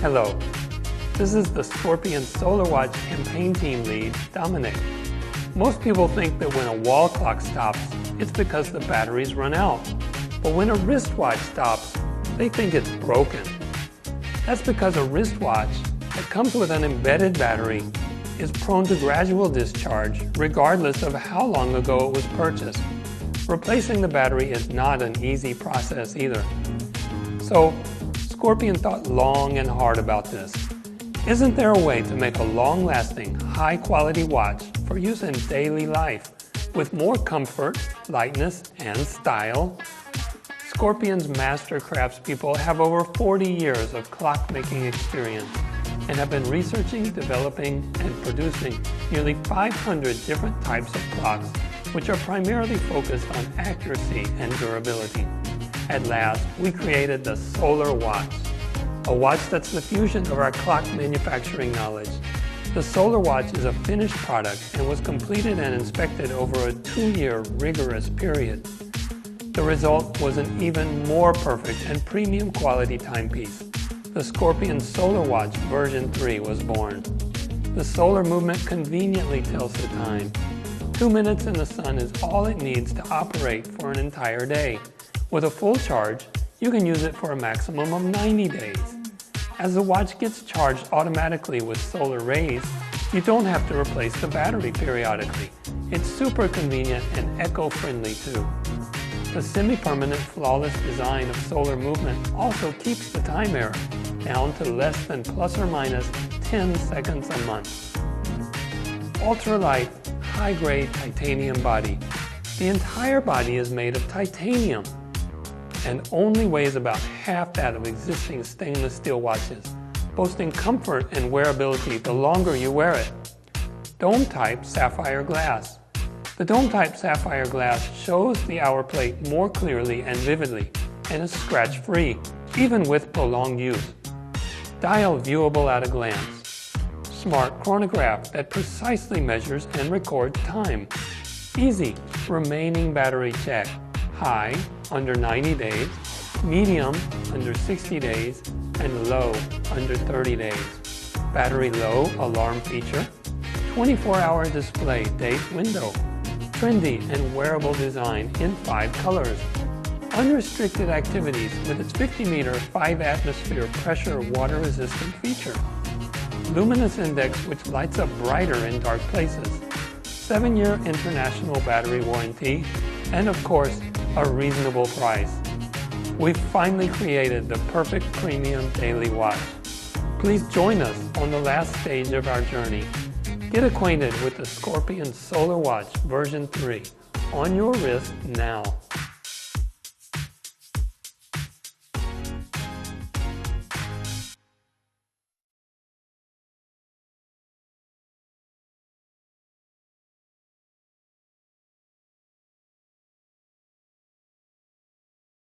Hello, this is the Scorpion Solar Watch campaign team lead, Dominic. Most people think that when a wall clock stops, it's because the batteries run out. But when a wristwatch stops, they think it's broken. That's because a wristwatch that comes with an embedded battery is prone to gradual discharge regardless of how long ago it was purchased. Replacing the battery is not an easy process either. So, Scorpion thought long and hard about this. Isn't there a way to make a long-lasting, high-quality watch for use in daily life with more comfort, lightness, and style? Scorpion's master craftspeople have over 40 years of clock-making experience and have been researching, developing, and producing nearly 500 different types of clocks, which are primarily focused on accuracy and durability. At last, we created the Solar Watch, a watch that's the fusion of our clock manufacturing knowledge. The Solar Watch is a finished product and was completed and inspected over a 2-year rigorous period. The result was an even more perfect and premium quality timepiece. The Scorpion Solar Watch version 3 was born. The solar movement conveniently tells the time. 2 minutes in the sun is all it needs to operate for an entire day. With a full charge, you can use it for a maximum of 90 days. As the watch gets charged automatically with solar rays, you don't have to replace the battery periodically. It's super convenient and eco-friendly too. The semi-permanent flawless design of solar movement also keeps the time error down to less than plus or minus 10 seconds a month. Ultralight, high-grade titanium body. The entire body is made of titanium and only weighs about half that of existing stainless steel watches, boasting comfort and wearability the longer you wear it. Dome-type sapphire glass. The dome-type sapphire glass shows the hour plate more clearly and vividly, and is scratch-free, even with prolonged use. Dial viewable at a glance. Smart chronograph that precisely measures and records time. Easy remaining battery check. High, under 90 days, medium, under 60 days, and low, under 30 days. Battery low alarm feature. 24-hour display date window. Trendy and wearable design in 5 colors. Unrestricted activities with its 50-meter, 5-atmosphere pressure water-resistant feature. Luminous index which lights up brighter in dark places. 7-year international battery warranty, and of course, a reasonable price. We've finally created the perfect premium daily watch. Please join us on the last stage of our journey. Get acquainted with the Scorpion Solar Watch version 3 on your wrist now.